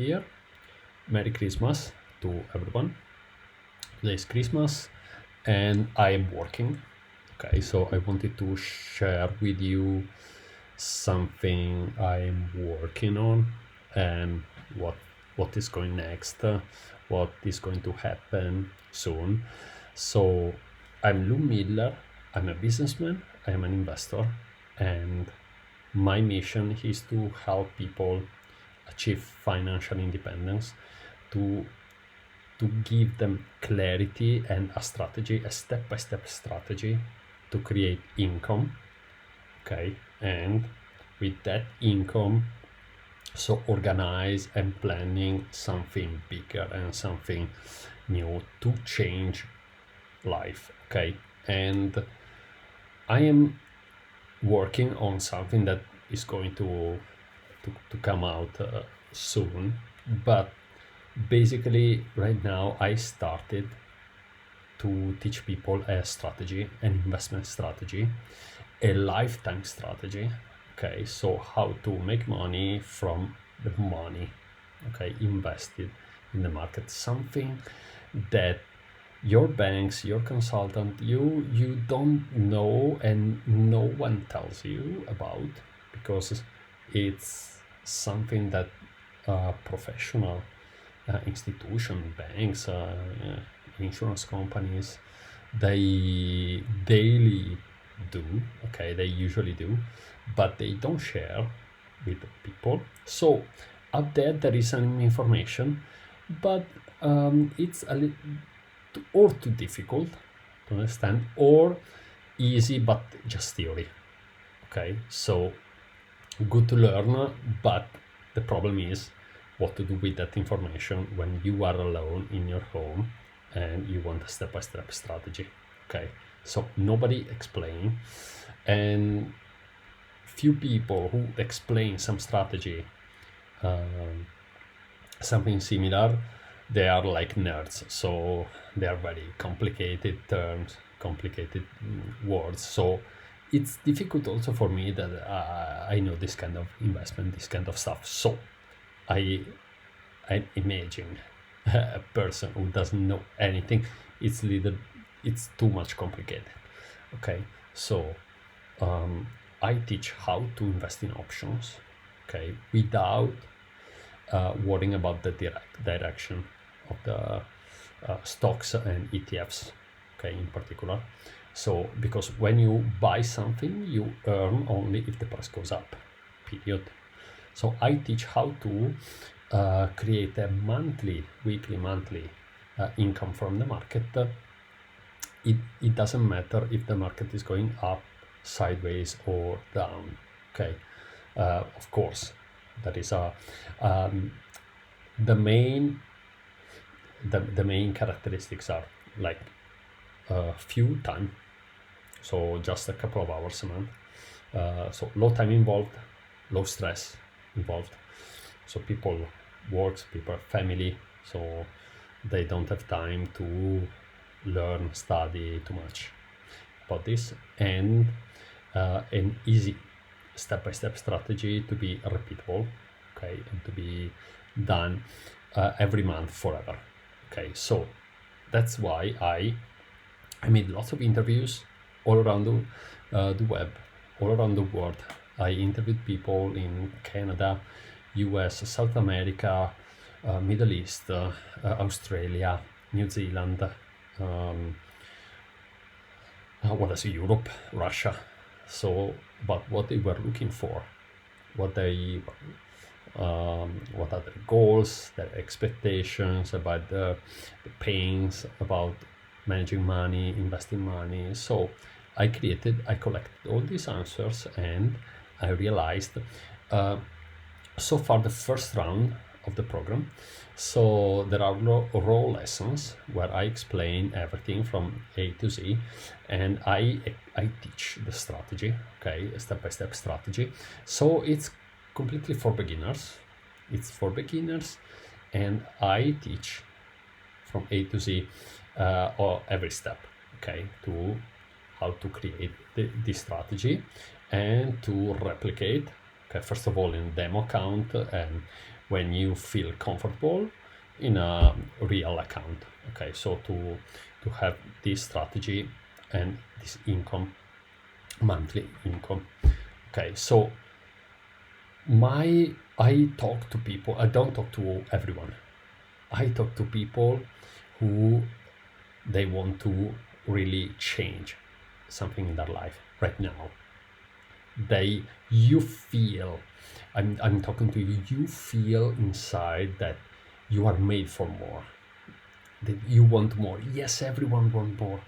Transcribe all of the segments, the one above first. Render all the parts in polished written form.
Here. Merry Christmas to everyone. Today is Christmas and I am working. Okay, so I wanted to share with you something I'm working on and what is going next, what is going to happen soon. So I'm Lou Miller, I'm a businessman, I am an investor, and my mission is to help people achieve financial independence, to give them clarity and a strategy, a step-by-step strategy to create income. Okay, and with that income, so organize and planning something bigger and something new to change life. Okay, and I am working on something that is going to come out soon, but basically right now I started to teach people a strategy, an investment strategy, a lifetime strategy. Okay, so how to make money from the money, okay, invested in the market, something that your banks, your consultant, you don't know and no one tells you about, because it's something that professional institution, banks, insurance companies, they daily do. Okay, they usually do, but they don't share with people. So out there is some information, but it's a little or too difficult to understand, or easy but just theory. Okay, so good to learn, but the problem is what to do with that information when you are alone in your home and you want a step-by-step strategy. Okay, so nobody explain, and few people who explain some strategy, something similar, they are like nerds, so they are very complicated terms, complicated words. So it's difficult also for me that I know this kind of investment, this kind of stuff. So I imagine a person who doesn't know anything, it's too much complicated. Okay, so I teach how to invest in options, okay, without worrying about the direction of the stocks and ETFs, okay, in particular. So because when you buy something, you earn only if the price goes up, period. So I teach how to create a monthly income from the market. It doesn't matter if the market is going up, sideways, or down. Okay, of course, that is the main characteristics are like few time, so just a couple of hours a month. So low time involved, low stress involved. So people works, people family, so they don't have time to learn, study too much about this, and an easy step-by-step strategy to be repeatable, okay, and to be done every month forever. Okay, so that's why I made lots of interviews all around the web, all around the world. I interviewed people in Canada, US, South America, Middle East, Australia, New Zealand, what else, Europe, Russia. So, but what they were looking for, what are their goals, their expectations about the pains, about managing money, investing money. So I collected all these answers, and I realized so far the first round of the program, so there are raw lessons where I explain everything from A to Z, and I teach the strategy, okay, a step-by-step strategy. So it's completely for beginners. It's for beginners, and I teach from A to Z, or every step, okay, to how to create this strategy and to replicate. Okay, first of all in demo account, and when you feel comfortable in a real account. Okay, so to have this strategy and this income, monthly income. Okay, so I talk to people. I don't talk to everyone. I talk to people who they want to really change something in their life right now. You feel, I'm talking to you, you feel inside that you are made for more, that you want more. Yes, everyone wants more,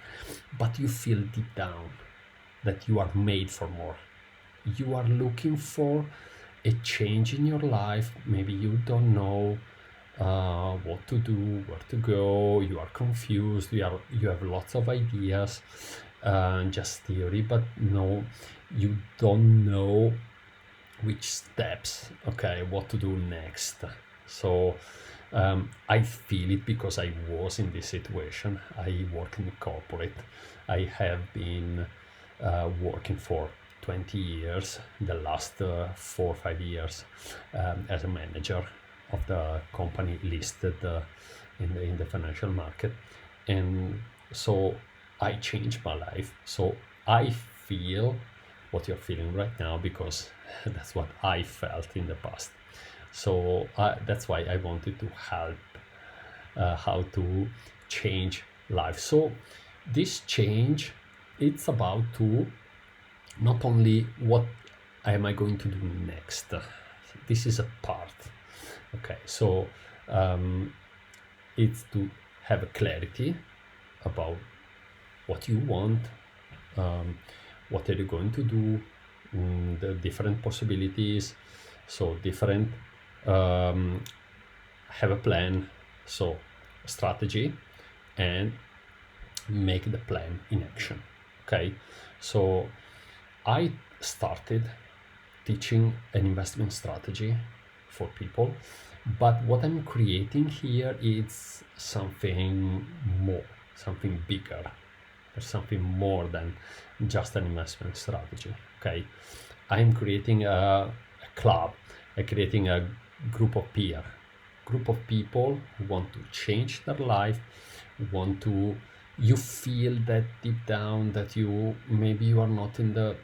but you feel deep down that you are made for more. You are looking for a change in your life. Maybe you don't know what to do, where to go. You are confused. You have lots of ideas, just theory, but no, you don't know which steps. Okay, what to do next. So I feel it because I was in this situation. I work in corporate. I have been working for 20 years, the last 4 or 5 years as a manager of the company listed in the financial market. And so I changed my life. So I feel what you're feeling right now because that's what I felt in the past. So that's why I wanted to help how to change life. So this change, it's about to not only what am I going to do next. This is a part. Okay, so it's to have a clarity about what you want, what are you going to do, the different possibilities. So different, have a plan, so strategy, and make the plan in action. Okay, so I started teaching an investment strategy for people, but what I'm creating here is something more, something bigger. There's something more than just an investment strategy. Okay, I'm creating a club. I'm creating a group of people who want to change their life, you feel that deep down that maybe you are not in the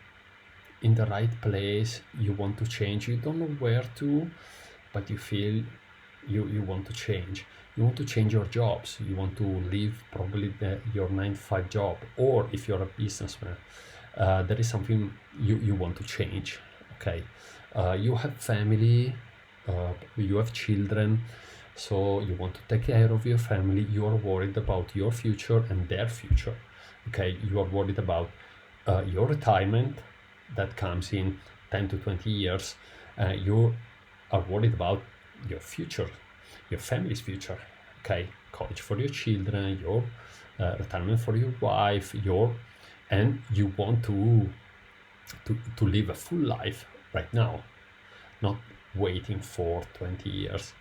right place. You want to change, you don't know where to, but you feel you want to change. You want to change your jobs. You want to leave probably your 9 to 5 job, or if you're a businessman, there is something you want to change. Okay, you have family, you have children, so you want to take care of your family. You are worried about your future and their future. Okay, you are worried about your retirement that comes in 10 to 20 years. You are worried about your future, your family's future. Okay, college for your children, your retirement for your wife, and you want to live a full life right now, not waiting for 20 years.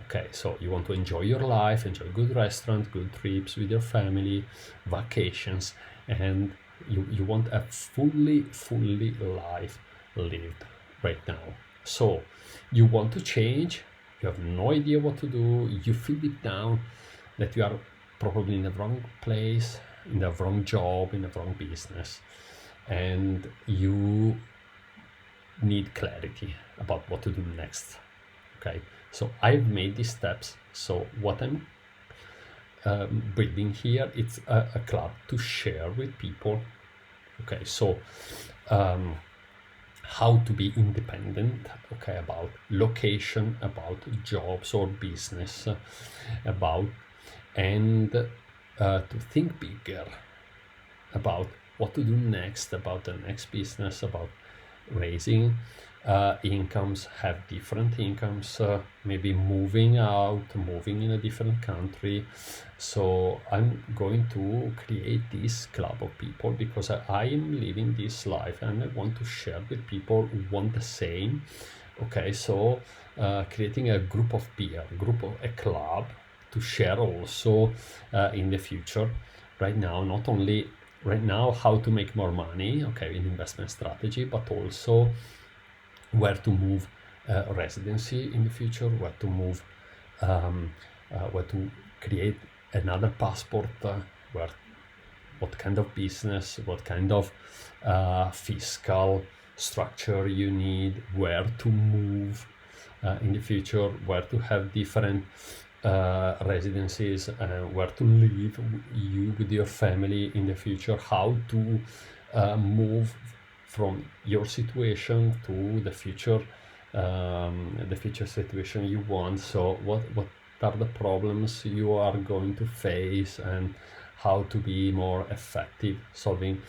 Okay, so you want to enjoy your life, enjoy good restaurants, good trips with your family, vacations, and you want a fully life lived right now. So you want to change, you have no idea what to do, you feel deep down that you are probably in the wrong place, in the wrong job, in the wrong business, and you need clarity about what to do next. Okay, so I've made these steps. So what I'm building here, it's a club to share with people. Okay, so how to be independent, okay, about location, about jobs or business, and to think bigger about what to do next, about the next business, about raising incomes, have different incomes, maybe moving out, moving in a different country. So I'm going to create this club of people because I am living this life and I want to share with people who want the same. Okay, so creating a group of peers, a club to share also in the future. Right now, not only how to make more money, okay, in investment strategy, but also where to move residency in the future, where to move, where to create another passport, where what kind of business, what kind of fiscal structure you need, where to move in the future, where to have different residencies, where to live you with your family in the future, how to move from your situation to the future situation you want. So what are the problems you are going to face, and how to be more effective solving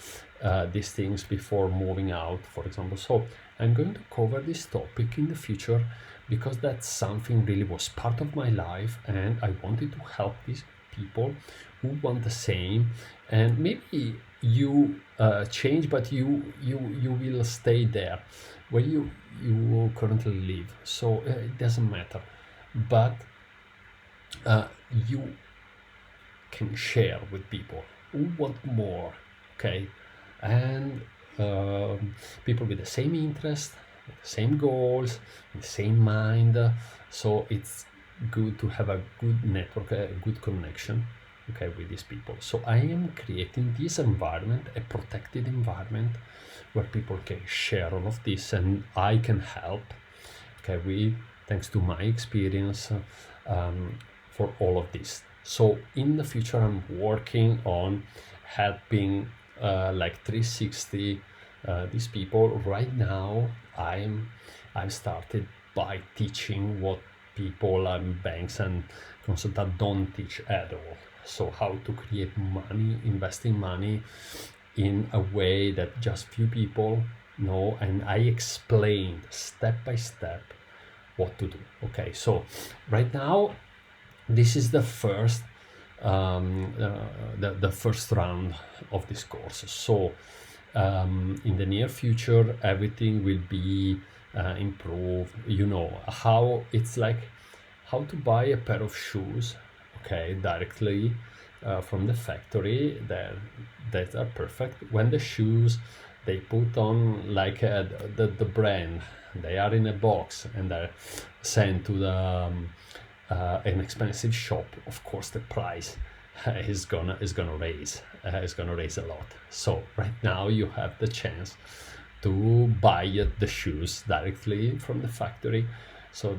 these things before moving out, for example. So I'm going to cover this topic in the future because that's something really was part of my life, and I wanted to help these people who want the same. And maybe you change, but you will stay there where you currently live, so it doesn't matter. But you can share with people who want more, okay? And people with the same interest, with the same goals, with the same mind. So it's good to have a good network, a good connection, okay, with these people. So I am creating this environment, a protected environment, where people can share all of this, and I can help, okay, thanks to my experience, for all of this. So in the future, I'm working on helping like 360 these people. Right now, I've started by teaching what people and banks and consultants don't teach at all. So how to create money, investing money in a way that just few people know, and I explained step by step what to do. Okay, so right now this is the first the first round of this course. So in the near future, everything will be improved. You know how it's like how to buy a pair of shoes, okay, directly from the factory. That are perfect. When the shoes they put on like the brand, they are in a box and they're sent to the an expensive shop. Of course, the price is gonna raise a lot. So right now you have the chance to buy the shoes directly from the factory. So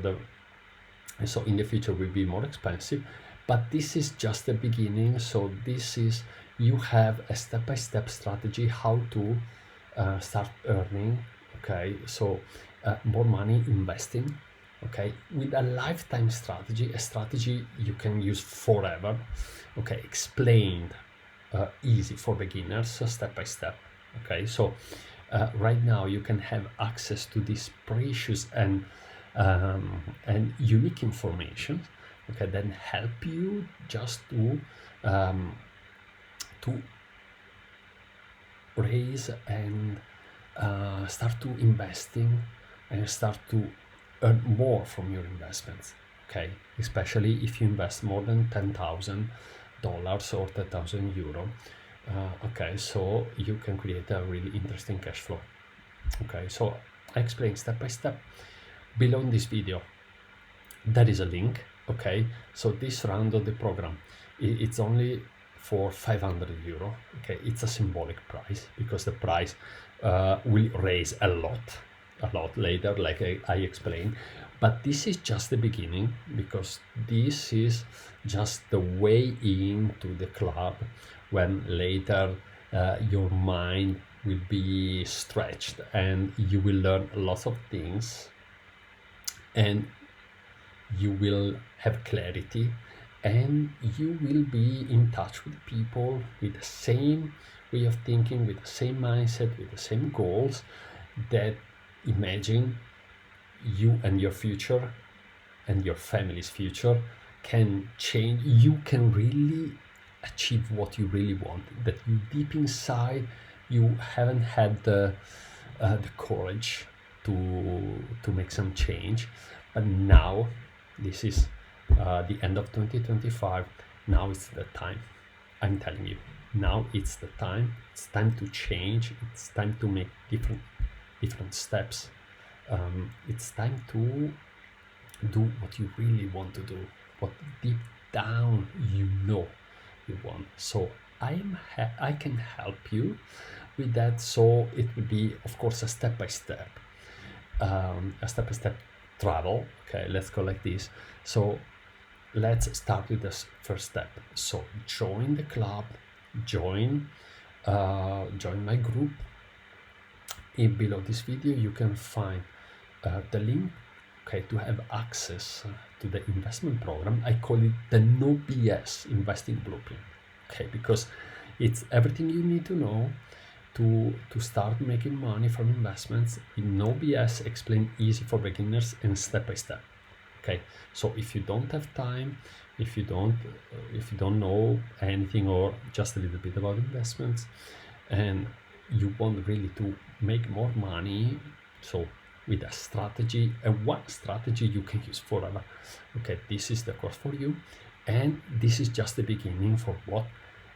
in the future will be more expensive, but this is just the beginning. So this is, you have a step-by-step strategy how to start earning, okay? So more money investing, okay, with a lifetime strategy, a strategy you can use forever, okay, explained easy for beginners, step by step, okay? So right now you can have access to this precious and unique information, okay, that help you just to raise and start to investing and start to earn more from your investments, okay? Especially if you invest more than $10,000 or 10,000 euro, okay, so you can create a really interesting cash flow, okay? So I explain step by step. Below this video there is a link, okay? So this round of the program, it's only for 500 euro, okay? It's a symbolic price because the price will raise a lot later, like I explained. But this is just the beginning, because this is just the way into the club, when later your mind will be stretched and you will learn lots of things, and you will have clarity, and you will be in touch with people with the same way of thinking, with the same mindset, with the same goals, that imagine you and your future and your family's future can change. You can really achieve what you really want, that you deep inside you haven't had the courage to make some change. But now this is the end of 2025. Now it's the time. I'm telling you, now it's the time. It's time to change. It's time to make different steps It's time to do what you really want to do, what deep down you know you want. So I can help you with that. So it will be, of course, a step-by-step travel. Okay, let's go like this. So let's start with the first step. So join the club, join my group. In below this video you can find the link, okay, to have access to the investment program. I call it the no BS investing blueprint, okay, because it's everything you need to know to start making money from investments in no BS, explained easy for beginners and step by step. Okay, so if you don't have time, if you don't know anything or just a little bit about investments, and you want really to make more money, so with a strategy, and one strategy you can use forever, okay, this is the course for you. And this is just the beginning for what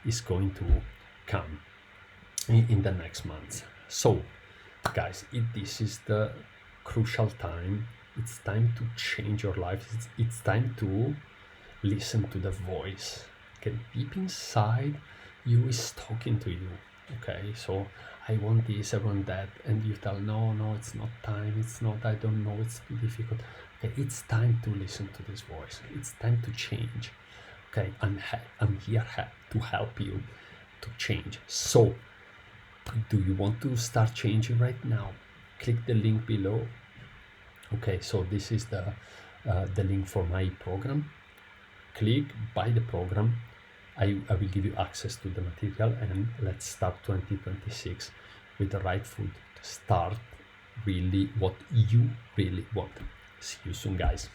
is going to come in the next months. So guys, this is the crucial time. It's time to change your life. It's time to listen to the voice, okay, deep inside you is talking to you. Okay, so I want this, I want that, and you tell no, it's not time, it's not, I don't know, it's too difficult. Okay, it's time to listen to this voice. It's time to change. Okay, I'm here to help you to change. So do you want to start changing right now? Click the link below. Okay, so this is the link for my program. Click, buy the program. I will give you access to the material, and let's start 2026 with the right foot to start really what you really want. See you soon, guys.